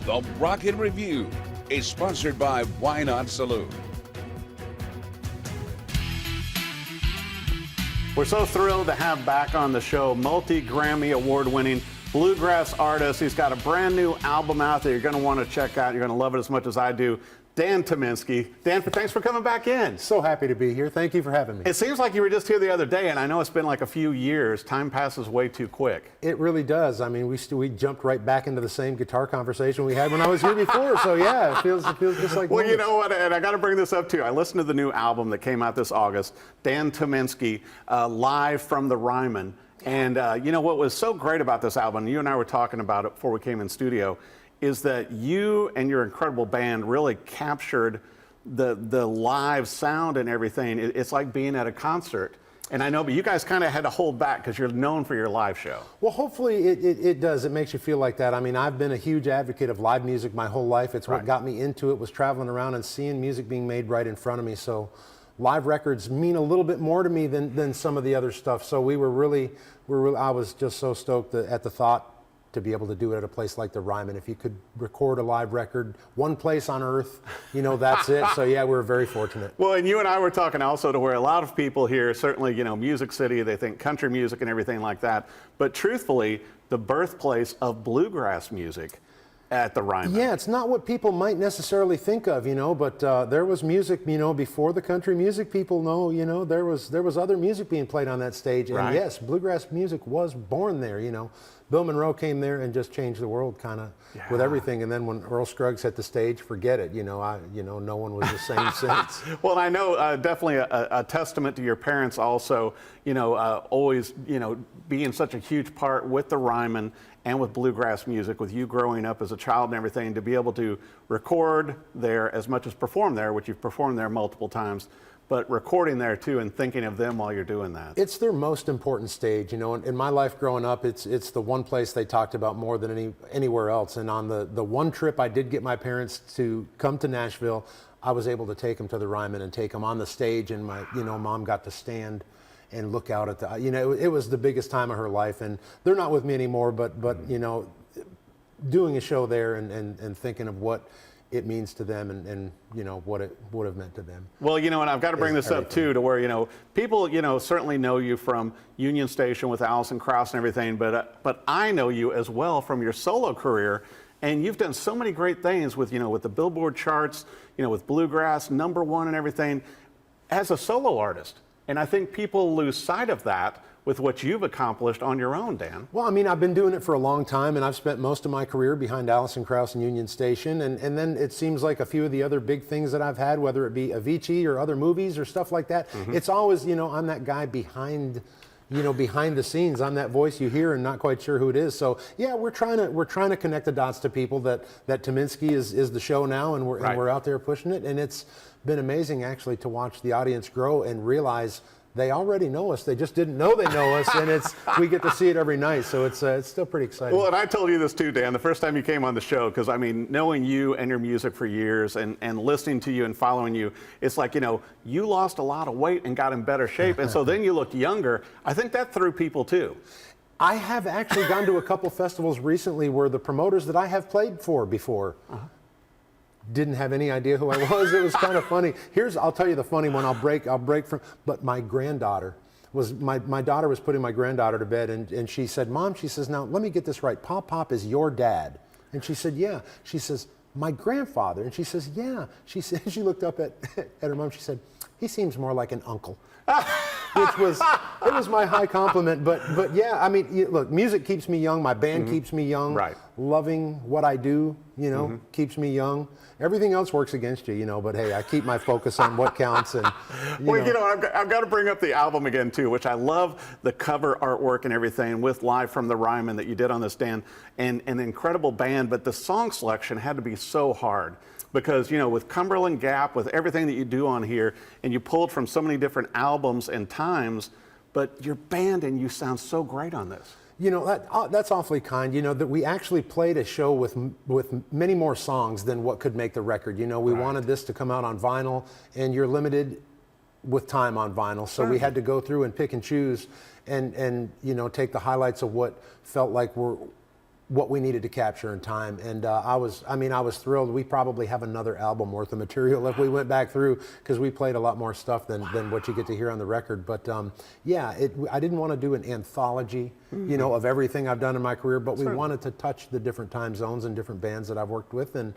The Rocket Review is sponsored by Why Not Saloon. We're so thrilled to have back on the show multi-Grammy award-winning bluegrass artist. He's got a brand new album out that you're going to want to check out. You're going to love it as much as I do. Dany Tyminski. Dan, thanks for coming back in. So happy to be here. Thank you for having me. It seems like you were just here the other day, and I know it's been like a few years. Time passes way too quick. It really does. I mean, we jumped right back into the same guitar conversation we had when I was here before. So yeah, it feels just like. Well, you know what? And I got to bring this up too. I listened to the new album that came out this August, Dany Tyminski, live from the Ryman. And you know what was so great about this album? You and I were talking about it before we came in studio. Is that you and your incredible band really captured the live sound and everything. It's like being at a concert. And I know, but you guys kind of had to hold back because you're known for your live show. Well, hopefully it does. It makes you feel like that. I mean, I've been a huge advocate of live music my whole life. It's what got me into it, was traveling around and seeing music being made right in front of me. So live records mean a little bit more to me than some of the other stuff. So I was just so stoked at the thought to be able to do it at a place like the Ryman. If you could record a live record, one place on earth, you know, that's it. So yeah, we're very fortunate. Well, and you and I were talking also to where a lot of people here, certainly, you know, Music City, they think country music and everything like that. But truthfully, the birthplace of bluegrass music at the Ryman. Yeah, it's not what people might necessarily think of, you know, but there was music, you know, before the country music people know, you know, there was other music being played on that stage. And yes, bluegrass music was born there, you know. Bill Monroe came there and just changed the world kind of with everything. And then when Earl Scruggs hit the stage, forget it. You know, no one was the same since. Well, I know definitely a testament to your parents also, you know, always, you know, being such a huge part with the Ryman and with bluegrass music, with you growing up as a child and everything, to be able to record there as much as perform there, which you've performed there multiple times, but recording there too and thinking of them while you're doing that. It's their most important stage, you know. In my life growing up, it's the one place they talked about more than anywhere else. And on the one trip I did get my parents to come to Nashville, I was able to take them to the Ryman and take them on the stage, and my, you know, mom got to stand and look out at the, you know, it was the biggest time of her life. And they're not with me anymore, but you know, doing a show there and thinking of what it means to them and you know what it would have meant to them. Well, you know, and I've got to bring this up too, to where, you know, people, you know, certainly know you from Union Station with Alison Krauss and everything, but I know you as well from your solo career, and you've done so many great things with, you know, with the Billboard charts, you know, with bluegrass, #1 and everything, as a solo artist. And I think people lose sight of that with what you've accomplished on your own, Dan. Well, I mean, I've been doing it for a long time, and I've spent most of my career behind Alison Krauss and Union Station, and then it seems like a few of the other big things that I've had, whether it be Avicii or other movies or stuff like that, it's always, you know, I'm that guy behind, you know, behind the scenes. I'm that voice you hear and not quite sure who it is. So yeah, we're trying to connect the dots to people that Tyminski is the show now, and we're out there pushing it, and it's been amazing actually to watch the audience grow and realize they already know us. They just didn't know they know us, and we get to see it every night. So it's still pretty exciting. Well, and I told you this too, Dan, the first time you came on the show, because I mean, knowing you and your music for years and listening to you and following you, it's like, you know, you lost a lot of weight and got in better shape, and so then you looked younger. I think that threw people too. I have actually gone to a couple festivals recently where the promoters that I have played for before didn't have any idea who I was. It was kind of funny. I'll tell you the funny one. I'll break from. But my granddaughter was my daughter was putting my granddaughter to bed, and she said, "Mom," she says, "now let me get this right. Pop is your dad?" And she said, "Yeah." She says, "My grandfather?" And she says, "Yeah." She said, she looked up at her mom. She said, "He seems more like an uncle." Which was my high compliment. But yeah, I mean, look, music keeps me young. My band keeps me young. Right. Loving what I do, you know, keeps me young. Everything else works against you, you know, but hey, I keep my focus on what counts. And you know, I've got to bring up the album again too, which I love the cover artwork and everything with Live from the Ryman that you did on this, Dan, and an incredible band, but the song selection had to be so hard. Because, you know, with Cumberland Gap, with everything that you do on here, and you pulled from so many different albums and times, but your band and you sound so great on this. You know, that's awfully kind. You know, that we actually played a show with many more songs than what could make the record. You know, we wanted this to come out on vinyl, and you're limited with time on vinyl, so we had to go through and pick and choose and you know, take the highlights of what felt like what we needed to capture in time. And I was thrilled. We probably have another album worth of material if we went back through, because we played a lot more stuff than what you get to hear on the record. But I didn't want to do an anthology, of everything I've done in my career, but we wanted to touch the different time zones and different bands that I've worked with. And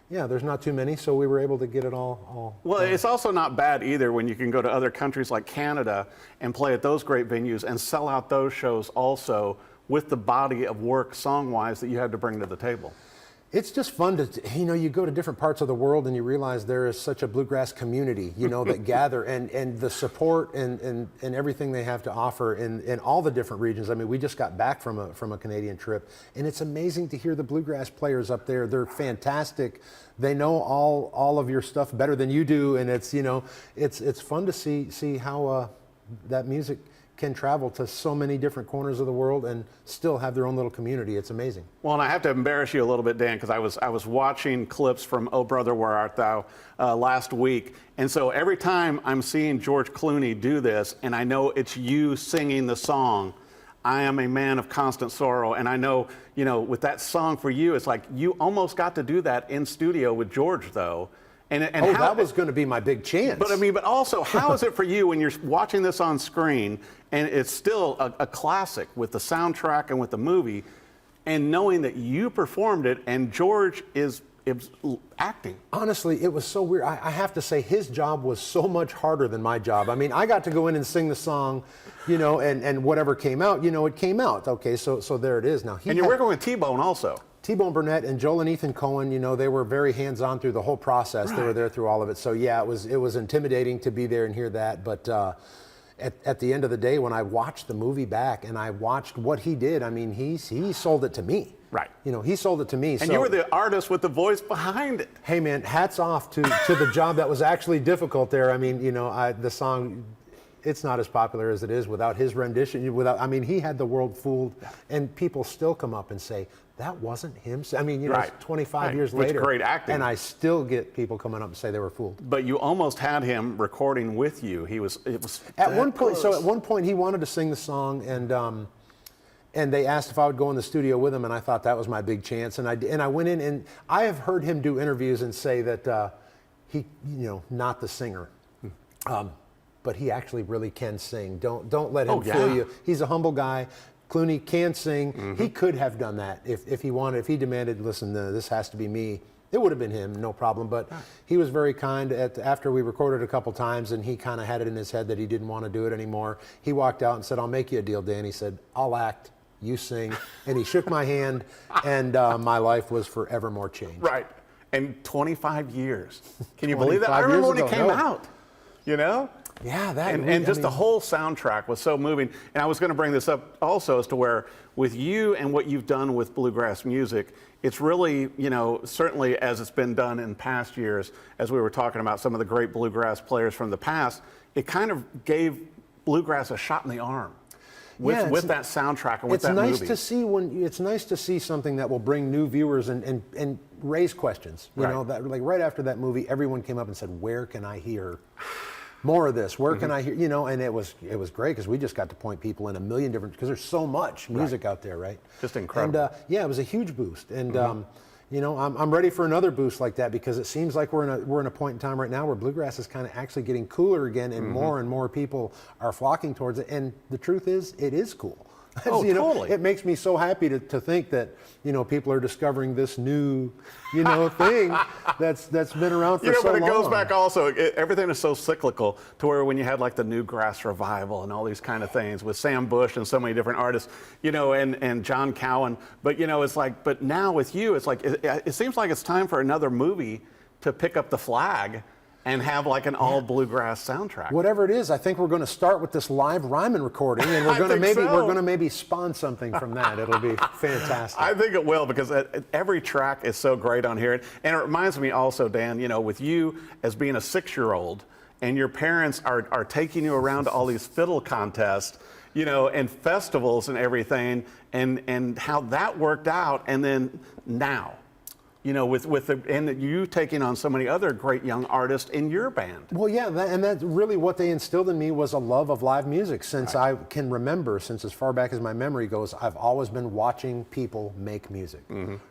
yeah, there's not too many, so we were able to get it all. Well, it's also not bad either when you can go to other countries like Canada and play at those great venues and sell out those shows also with the body of work song-wise that you have to bring to the table. It's just fun to, you go to different parts of the world and you realize there is such a bluegrass community, that gather, and the support and everything they have to offer in all the different regions. I mean, we just got back from a Canadian trip, and it's amazing to hear the bluegrass players up there. They're fantastic. They know all of your stuff better than you do, and it's it's fun to see how that music can travel to so many different corners of the world and still have their own little community. It's amazing. Well, and I have to embarrass you a little bit, Dan, because I was watching clips from Oh Brother, Where Art Thou last week. And so every time I'm seeing George Clooney do this, and I know it's you singing the song, I Am a Man of Constant Sorrow, and I know, with that song for you, it's like you almost got to do that in studio with George, though. And that was going to be my big chance. But also, how is it for you when you're watching this on screen and it's still a classic with the soundtrack and with the movie, and knowing that you performed it and George is acting? Honestly, it was so weird. I have to say, his job was so much harder than my job. I mean, I got to go in and sing the song, and whatever came out, it came out. Okay, so there it is. Now and you're working with T-Bone also. T-Bone Burnett and Joel and Ethan Cohen, they were very hands-on through the whole process. Right. They were there through all of it. So yeah, it was intimidating to be there and hear that. But at the end of the day, when I watched the movie back and I watched what he did, I mean, he sold it to me. Right. He sold it to me. And you were the artist with the voice behind it. Hey man, hats off to the job that was actually difficult there. I mean, the song, it's not as popular as it is without his rendition. He had the world fooled, and people still come up and say, that wasn't him. I mean, right. It's 25 years later. With great acting. And I still get people coming up and say they were fooled. But you almost had him recording with you. It was at one point. So at one point he wanted to sing the song, and they asked if I would go in the studio with him, and I thought that was my big chance. And I went in, and I have heard him do interviews and say that he, not the singer. But he actually really can sing. Don't let him fool you. He's a humble guy. Clooney can sing. Mm-hmm. He could have done that if he wanted. If he demanded, listen, this has to be me, it would have been him, no problem. But he was very kind. After we recorded a couple times, and he kind of had it in his head that he didn't want to do it anymore, he walked out and said, I'll make you a deal, Dan. He said, I'll act, you sing. And he shook my hand, and my life was forever more changed. Right. And 25 years. Can you believe that? I remember when it came out, Yeah, the whole soundtrack was so moving. And I was going to bring this up also as to where, with you and what you've done with bluegrass music, it's really, certainly as it's been done in past years, as we were talking about some of the great bluegrass players from the past, it kind of gave bluegrass a shot in the arm with that soundtrack and with that movie. It's nice to see something that will bring new viewers and raise questions. That, like right after that movie, everyone came up and said, where can I hear more of this? Where can I hear, and it was great because we just got to point people in a million different, because there's so much music out there, right? Just incredible. And it was a huge boost. And I'm ready for another boost like that, because it seems like we're in a point in time right now where bluegrass is kind of actually getting cooler again, and more people are flocking towards it. And the truth is, it is cool. Totally. It makes me so happy to think that people are discovering this new thing that's been around for so long. But it goes back also. Everything is so cyclical to where when you had like the New Grass Revival and all these kind of things with Sam Bush and so many different artists, and John Cowan. But it's like, but now with you, it's like it seems like it's time for another movie to pick up the flag and have like an all bluegrass soundtrack. Whatever it is, I think we're going to start with this live Ryman recording, and we're going to maybe spawn something from that. It'll be fantastic. I think it will, because every track is so great on here, and it reminds me also, Dan, with you as being a 6-year-old, and your parents are taking you around to all these fiddle contests, and festivals and everything, and how that worked out, and then now. you know, and you taking on so many other great young artists in your band. Well, yeah, and that's really what they instilled in me was a love of live music. Since I can remember, since as far back as my memory goes, I've always been watching people make music,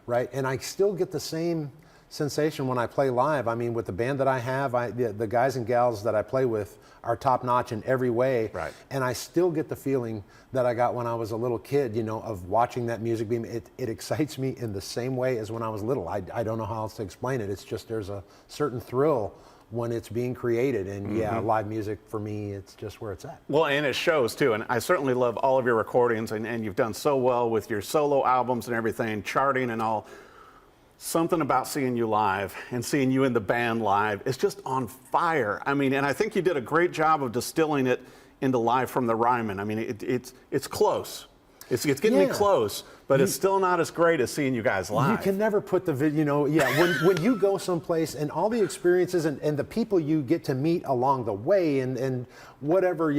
right? And I still get the same sensation when I play live. I mean, with the band that I have, the guys and gals that I play with are top notch in every way. Right. And I still get the feeling that I got when I was a little kid, you know, of watching that music beam. It excites me in the same way as when I was little. I don't know how else to explain it. It's just there's a certain thrill when it's being created. And yeah, live music for me, it's just where it's at. Well, and it shows too. And I certainly love all of your recordings, and you've done so well with your solo albums and everything, charting and all. Something about seeing you live and seeing you in the band live is just on fire. I mean, and I think you did a great job of distilling it into Live from the Ryman. I mean, it's close. It's getting me close, but it's still not as great as seeing you guys live. You can never put the video, you know, when you go someplace and all the experiences and the people you get to meet along the way and whatever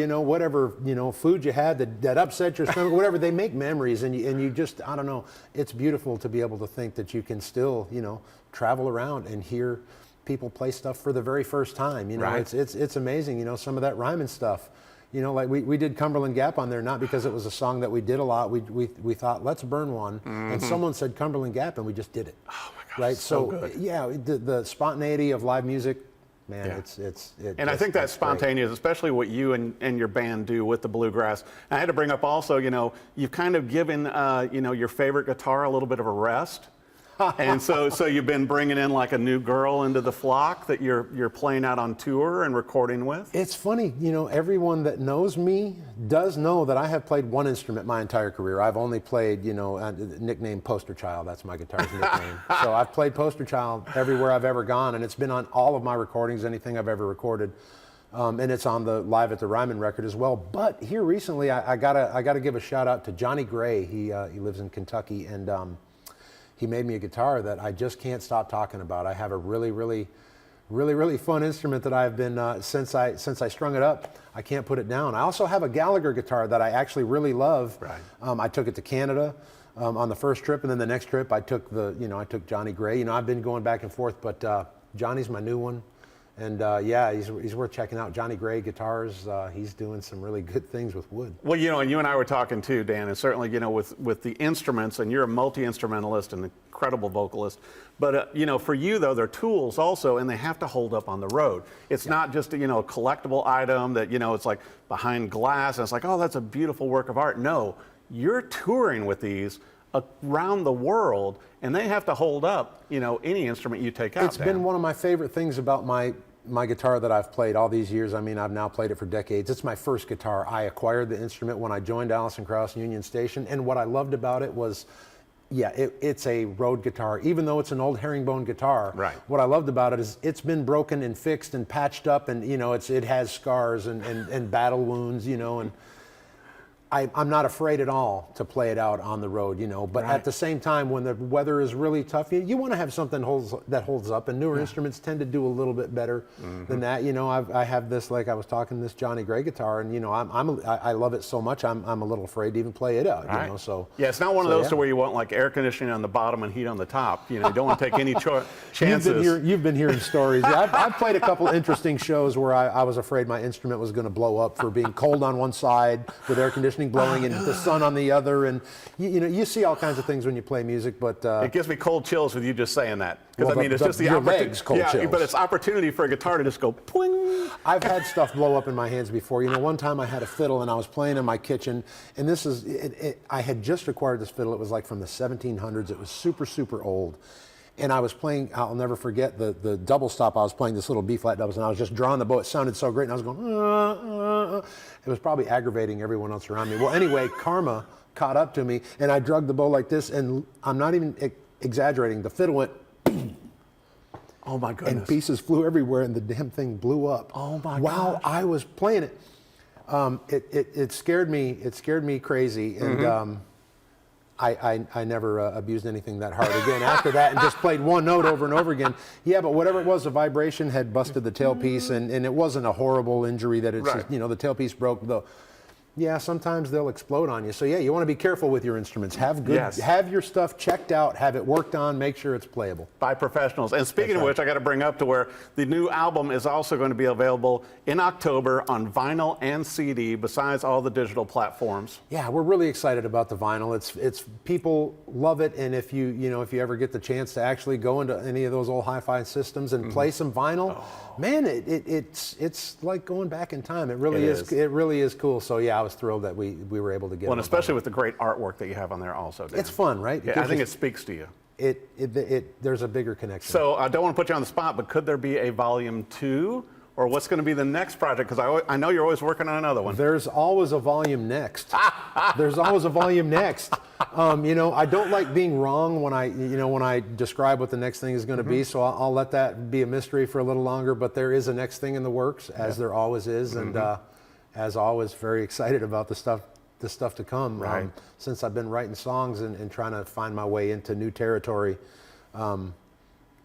food you had that upset your stomach, whatever, they make memories and you just, I don't know, it's beautiful to be able to think that you can still, you know, travel around and hear people play stuff for the very first time. You know, it's amazing, you know, some of that Ryman stuff. You know, like we did Cumberland Gap on there, not because it was a song that we did a lot. We thought, let's burn one. And someone said Cumberland Gap, and we just did it. Oh, my gosh, right? so good. Yeah, the spontaneity of live music, man, and I think that's spontaneous, great. Especially what you and your band do with the bluegrass. And I had to bring up also, you know, you've kind of given, you know, your favorite guitar a little bit of a rest. And so you've been bringing in like a new girl into the flock that you're playing out on tour and recording with? It's funny, you know, everyone that knows me does know that I have played one instrument my entire career. I've only played, you know, nickname Poster Child, that's my guitar's nickname. So I've played Poster Child everywhere I've ever gone, and it's been on all of my recordings, anything I've ever recorded. And it's on the Live at the Ryman record as well. But here recently, I gotta give a shout out to Johnny Gray. He lives in Kentucky, and he made me a guitar that I just can't stop talking about. I have a really fun instrument that I've been, since I strung it up, I can't put it down. I also have a Gallagher guitar that I actually really love. Right. I took it to Canada on the first trip, and then the next trip I took I took Johnny Gray. You know, I've been going back and forth, but Johnny's my new one. And yeah, he's worth checking out. Johnny Gray Guitars, he's doing some really good things with wood. Well, you know, and you and I were talking too, Dan, and certainly, you know, with the instruments, and you're a multi-instrumentalist and incredible vocalist, but, you know, for you, though, they're tools also, and they have to hold up on the road. It's not just, you know, a collectible item that, you know, it's like behind glass, and it's like, oh, that's a beautiful work of art. No, you're touring with these around the world, and they have to hold up, you know, any instrument you take out. It's been one of my favorite things about my guitar that I've played all these years. I mean, I've now played it for decades. It's my first guitar. I acquired the instrument when I joined Alison Krauss Union Station, and what I loved about it was, yeah, it's a road guitar. Even though it's an old herringbone guitar, right. What I loved about it is it's been broken and fixed and patched up, and, you know, it has scars and battle wounds, you know, and I'm not afraid at all to play it out on the road, you know, but at the same time, when the weather is really tough, you want to have something that holds up, and newer instruments tend to do a little bit better than that. You know, I have this, like I was talking, this Johnny Gray guitar, and, you know, I love it so much, I'm a little afraid to even play it out, you know, so. Yeah, it's not one of those to where you want like air conditioning on the bottom and heat on the top. You know, you don't want to take any chances. You've been hearing stories. Yeah, I've played a couple interesting shows where I was afraid my instrument was going to blow up for being cold on one side with air conditioning blowing and the sun on the other, and you know, you see all kinds of things when you play music, but it gives me cold chills with you just saying that, because well, I mean, it's just the opportunity. But it's opportunity for a guitar to just go pling. I've had stuff blow up in my hands before. You know, one time I had a fiddle and I was playing in my kitchen, and this is I had just acquired this fiddle. It was like from the 1700s. It was super old. And I was playing, I'll never forget, the double stop. I was playing this little B-flat doubles, and I was just drawing the bow. It sounded so great, and I was going, It was probably aggravating everyone else around me. Well, anyway, karma caught up to me, and I drug the bow like this, and I'm not even exaggerating. The fiddle went, oh my goodness. And pieces flew everywhere, and the damn thing blew up. Oh my god! While I was playing it. It scared me. It scared me crazy, and I never abused anything that hard again after that, and just played one note over and over again. Yeah, but whatever it was, the vibration had busted the tailpiece, and it wasn't a horrible injury that it's just, you know, the tailpiece broke. The Yeah, sometimes they'll explode on you. So yeah, you want to be careful with your instruments. Have good, Yes. have your stuff checked out, have it worked on, make sure it's playable. By professionals. And speaking That's of right. which, I got to bring up to where the new album is also going to be available in October on vinyl and CD, besides all the digital platforms. Yeah, we're really excited about the vinyl. It's people love it, and if you ever get the chance to actually go into any of those old hi-fi systems and play some vinyl, man, it's like going back in time. It really is. It really is cool. So yeah, I was thrilled that we were able to get. Well, and it on especially vinyl. with the great artwork that you have on there also, Dan. It's fun, right? Yeah, I think it speaks to you. There's a bigger connection. So I don't want to put you on the spot, but could there be a volume 2? Or what's going to be the next project? Because I know you're always working on another one. There's always a volume next. There's always a volume next. I don't like being wrong when I describe what the next thing is going to be. So I'll let that be a mystery for a little longer. But there is a next thing in the works, as there always is, and as always, very excited about the stuff to come. Right. Since I've been writing songs and trying to find my way into new territory.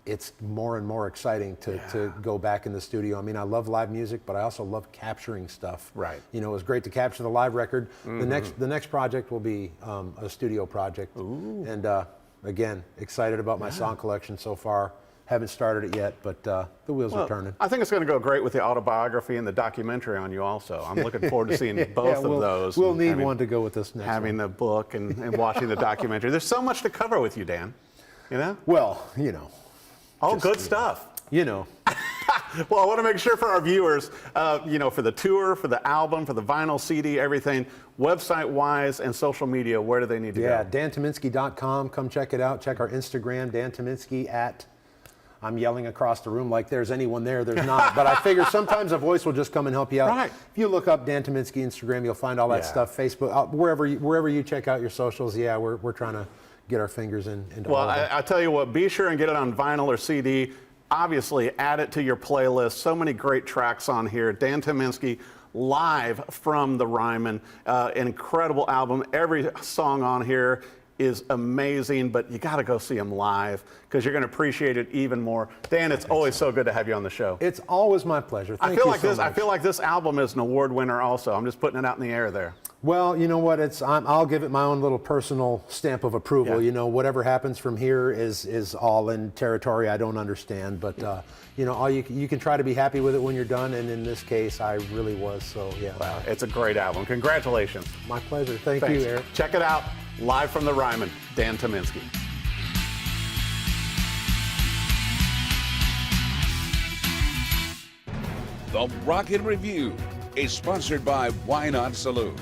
It's more and more exciting to go back in the studio. I mean, I love live music, but I also love capturing stuff. Right. It was great to capture the live record. The next project will be a studio project. Ooh. And again, excited about my song collection so far. Haven't started it yet, but the wheels are turning. I think it's going to go great with the autobiography and the documentary on you also. I'm looking forward to seeing both of those. We'll need one to go with this next having one. the book and watching the documentary. There's so much to cover with you, Dan. Well, all good stuff. Well, I want to make sure for our viewers, for the tour, for the album, for the vinyl, CD, everything, website-wise and social media, where do they need to go? Yeah, DanTyminski.com. Come check it out. Check our Instagram, Dan Tyminski @ I'm yelling across the room like there's anyone there. There's not. But I figure sometimes a voice will just come and help you out. Right. If you look up Dan Tyminski Instagram, you'll find all that stuff. Facebook, wherever you check out your socials. Yeah, we're trying to get our fingers into all of them. I tell you what, be sure and get it on vinyl or CD. Obviously, add it to your playlist. So many great tracks on here. Dan Tyminski, live from the Ryman. An incredible album. Every song on here is amazing, but you got to go see him live because you're going to appreciate it even more. Dan, it's always so good to have you on the show. It's always my pleasure. Thank I feel you like so this. I much. feel like this album is an award winner. Also, I'm just putting it out in the air there. Well, you know what? I'll give it my own little personal stamp of approval. Yeah. Whatever happens from here is all in territory I don't understand. But all you can try to be happy with it when you're done. And in this case, I really was. So yeah. Wow, it's a great album. Congratulations. My pleasure. Thank Thanks. you, Eric. Check it out. Live from the Ryman, Dan Tyminski. The Rocket Review is sponsored by Why Not Saloon.